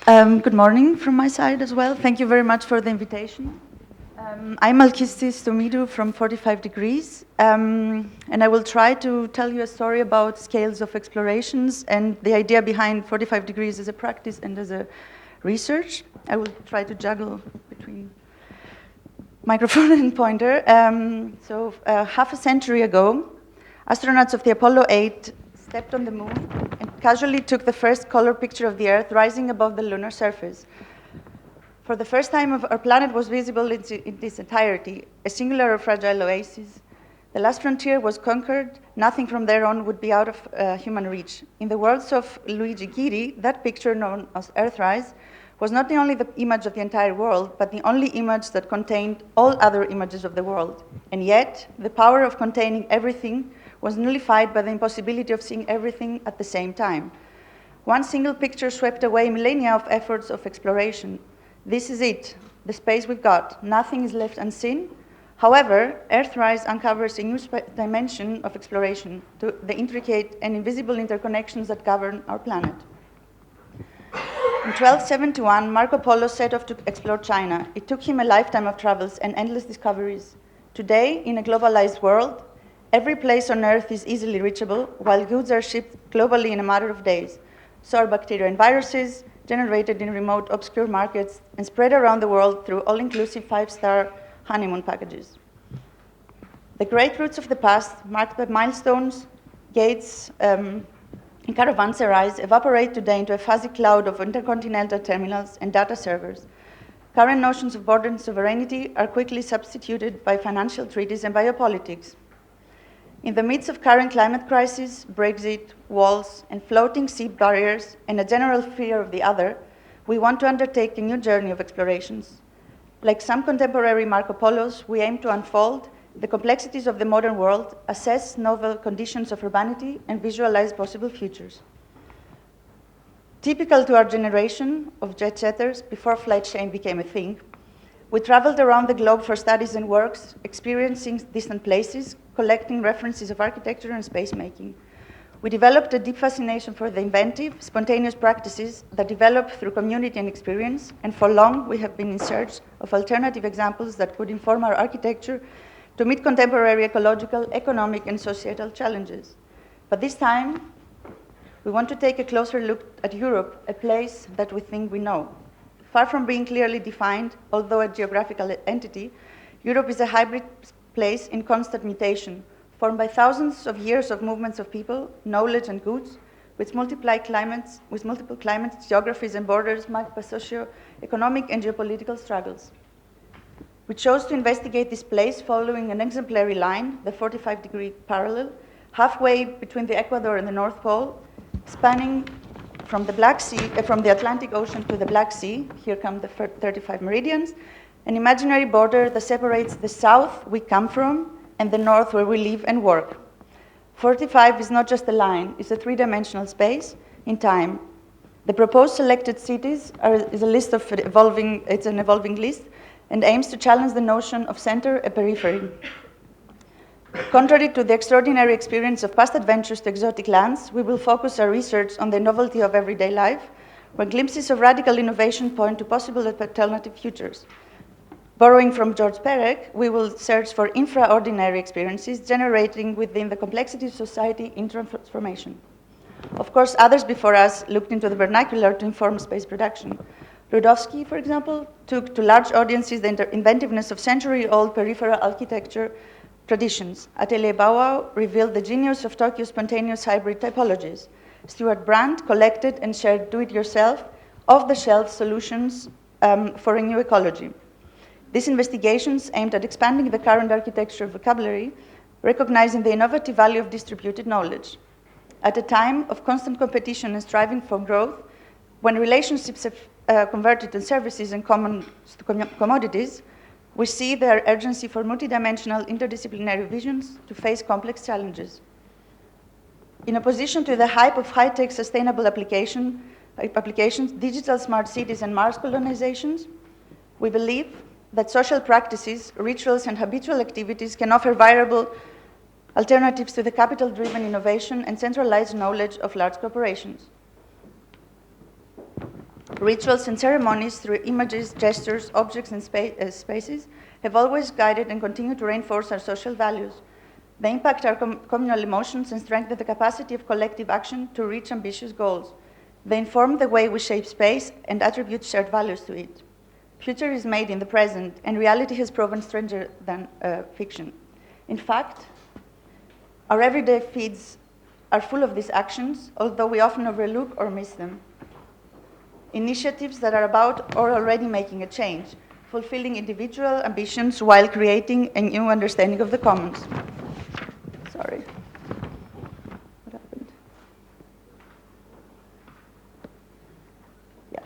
Good morning from my side as well. Thank you very much for the invitation. I'm Alkistis Thomidou from 45 Degrees, and I will try to tell you a story about scales of explorations and the idea behind 45 Degrees as a practice and as a research. I will try to juggle between microphone and pointer. Half a century ago, astronauts of the Apollo 8 stepped on the moon and casually took the first color picture of the Earth rising above the lunar surface. For the first time, our planet was visible in its entirety, a singular or fragile oasis. The last frontier was conquered. Nothing from there on would be out of human reach. In the words of Luigi Ghiri, that picture known as Earthrise was not only the image of the entire world, but the only image that contained all other images of the world. And yet, the power of containing everything was nullified by the impossibility of seeing everything at the same time. One single picture swept away millennia of efforts of exploration. This is it, the space we've got. Nothing is left unseen. However, Earthrise uncovers a new dimension of exploration, to the intricate and invisible interconnections that govern our planet. In 1271, Marco Polo set off to explore China. It took him a lifetime of travels and endless discoveries. Today, in a globalized world, every place on Earth is easily reachable, while goods are shipped globally in a matter of days. So are bacteria and viruses, generated in remote, obscure markets, and spread around the world through all-inclusive five-star honeymoon packages. The great roots of the past, marked by milestones, gates, and caravanserais, evaporate today into a fuzzy cloud of intercontinental terminals and data servers. Current notions of border and sovereignty are quickly substituted by financial treaties and biopolitics. In the midst of current climate crisis, Brexit, walls, and floating sea barriers, and a general fear of the other, we want to undertake a new journey of explorations. Like some contemporary Marco Polos, we aim to unfold the complexities of the modern world, assess novel conditions of urbanity, and visualize possible futures. Typical to our generation of jet-setters, before flight shame became a thing, we traveled around the globe for studies and works, experiencing distant places, collecting references of architecture and space making. We developed a deep fascination for the inventive, spontaneous practices that develop through community and experience, and for long we have been in search of alternative examples that could inform our architecture to meet contemporary ecological, economic, and societal challenges. But this time, we want to take a closer look at Europe, a place that we think we know. Far from being clearly defined, although a geographical entity, Europe is a hybrid place in constant mutation, formed by thousands of years of movements of people, knowledge, and goods, with multiple climates, geographies, and borders marked by socio-economic and geopolitical struggles. We chose to investigate this place following an exemplary line, the 45-degree parallel, halfway between the Ecuador and the North Pole, spanning from the Black Sea, from the Atlantic Ocean to the Black Sea. Here come the 35 meridians, an imaginary border that separates the south we come from and the north where we live and work. 45 is not just a line, it's a three-dimensional space in time. The proposed selected cities is a list of it's an evolving list, and aims to challenge the notion of center and periphery. Contrary to the extraordinary experience of past adventures to exotic lands, we will focus our research on the novelty of everyday life, where glimpses of radical innovation point to possible alternative futures. Borrowing from George Perec, we will search for infraordinary experiences generating within the complexity of society in transformation. Of course, others before us looked into the vernacular to inform space production. Rudowski, for example, took to large audiences the inventiveness of century-old peripheral architecture traditions. Atelier Bauau revealed the genius of Tokyo's spontaneous hybrid typologies. Stuart Brand collected and shared do-it-yourself, off-the-shelf solutions for a new ecology. These investigations aimed at expanding the current architecture vocabulary, recognizing the innovative value of distributed knowledge. At a time of constant competition and striving for growth, when relationships have converted to services and commodities, we see their urgency for multidimensional interdisciplinary visions to face complex challenges. In opposition to the hype of high-tech sustainable applications, digital smart cities, and Mars colonizations, we believe that social practices, rituals, and habitual activities can offer viable alternatives to the capital-driven innovation and centralized knowledge of large corporations. Rituals and ceremonies through images, gestures, objects, and spaces have always guided and continue to reinforce our social values. They impact our communal emotions and strengthen the capacity of collective action to reach ambitious goals. They inform the way we shape space and attribute shared values to it. Future is made in the present, and reality has proven stranger than fiction. In fact, our everyday feeds are full of these actions, although we often overlook or miss them. Initiatives that are about or already making a change, fulfilling individual ambitions while creating a new understanding of the commons. Sorry. What happened? Yeah.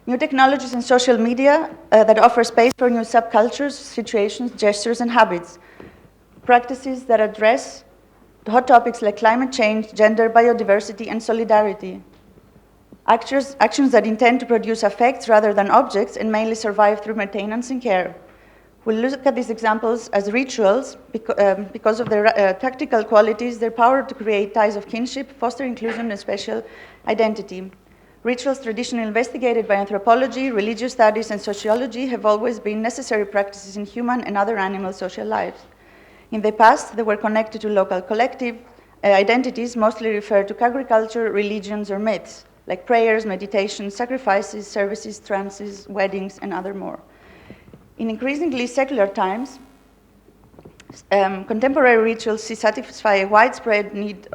New technologies and social media that offer space for new subcultures, situations, gestures, and habits. Practices that address hot topics like climate change, gender, biodiversity, and solidarity. Actions that intend to produce effects rather than objects and mainly survive through maintenance and care. We'll look at these examples as rituals because of their tactical qualities, their power to create ties of kinship, foster inclusion, and spatial identity. Rituals traditionally investigated by anthropology, religious studies, and sociology have always been necessary practices in human and other animal social lives. In the past, they were connected to local collective identities, mostly referred to agriculture, religions, or myths, like prayers, meditations, sacrifices, services, trances, weddings, and other more. In increasingly secular times, contemporary rituals satisfy a widespread need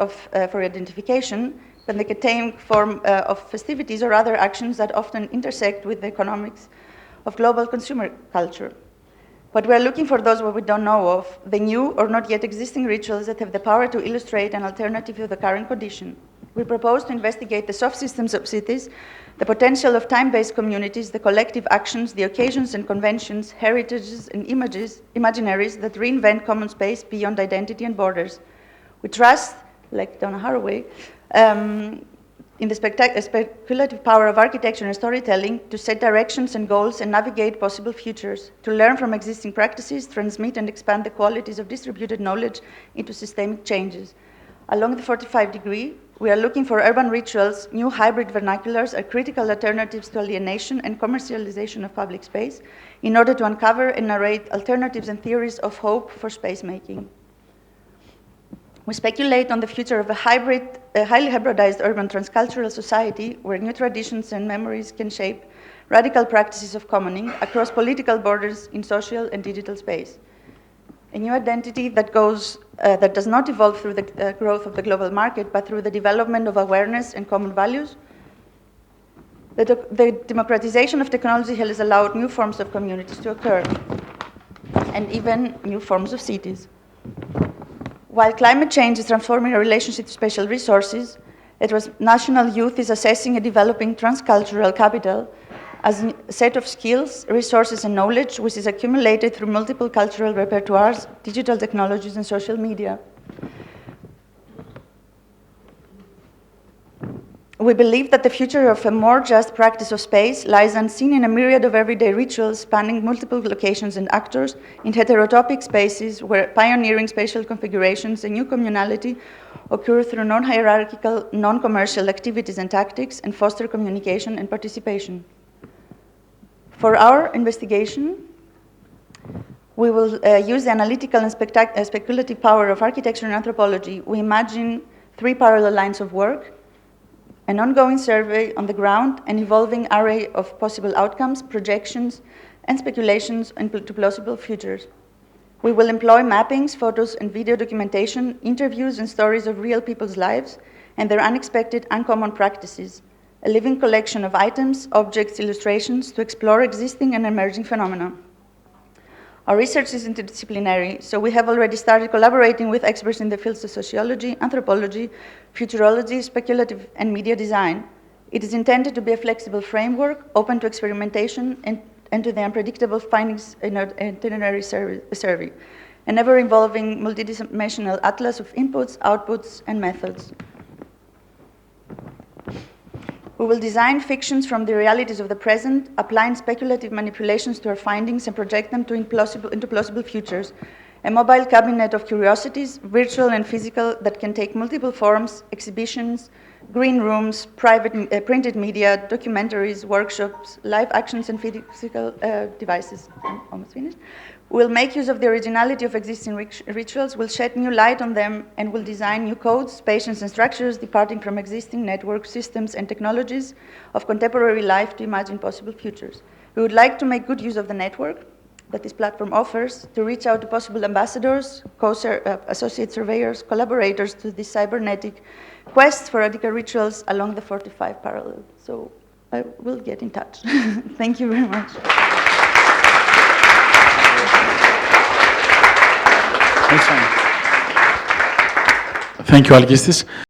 for identification, but they contain form of festivities or other actions that often intersect with the economics of global consumer culture. But we are looking for those what we don't know of, the new or not yet existing rituals that have the power to illustrate an alternative to the current condition. We propose to investigate the soft systems of cities, the potential of time-based communities, the collective actions, the occasions and conventions, heritages and imaginaries that reinvent common space beyond identity and borders. We trust, like Donna Haraway, in the speculative power of architecture and storytelling to set directions and goals and navigate possible futures, to learn from existing practices, transmit and expand the qualities of distributed knowledge into systemic changes. Along the 45 degree, we are looking for urban rituals, new hybrid vernaculars are critical alternatives to alienation and commercialization of public space in order to uncover and narrate alternatives and theories of hope for space making. We speculate on the future of a highly hybridized urban transcultural society where new traditions and memories can shape radical practices of commoning across political borders in social and digital space. A new identity that does not evolve through the growth of the global market, but through the development of awareness and common values. The democratization of technology has allowed new forms of communities to occur, and even new forms of cities. While climate change is transforming our relationship to spatial resources, national youth is assessing and developing transcultural capital as a set of skills, resources, and knowledge which is accumulated through multiple cultural repertoires, digital technologies, and social media. We believe that the future of a more just practice of space lies unseen in a myriad of everyday rituals spanning multiple locations and actors in heterotopic spaces where pioneering spatial configurations and new communality occur through non-hierarchical, non-commercial activities and tactics and foster communication and participation. For our investigation, we will use the analytical and speculative power of architecture and anthropology. We imagine 3 parallel lines of work: an ongoing survey on the ground, an evolving array of possible outcomes, projections, and speculations into plausible futures. We will employ mappings, photos, and video documentation, interviews, and stories of real people's lives and their unexpected, uncommon practices, a living collection of items, objects, illustrations to explore existing and emerging phenomena. Our research is interdisciplinary, so we have already started collaborating with experts in the fields of sociology, anthropology, futurology, speculative, and media design. It is intended to be a flexible framework, open to experimentation and to the unpredictable findings in our itinerary survey, an ever-evolving multidimensional atlas of inputs, outputs, and methods. We will design fictions from the realities of the present, applying speculative manipulations to our findings and project them into plausible futures, a mobile cabinet of curiosities, virtual and physical, that can take multiple forms, exhibitions, green rooms, private printed media, documentaries, workshops, live actions, and physical devices. I'm almost finished. Will make use of the originality of existing rituals, will shed new light on them, and will design new codes, patients, and structures departing from existing network systems and technologies of contemporary life to imagine possible futures. We would like to make good use of the network that this platform offers to reach out to possible ambassadors, associate surveyors, collaborators to this cybernetic quest for radical rituals along the 45 parallel. So I will get in touch. Thank you very much. Thank you, Alkistis.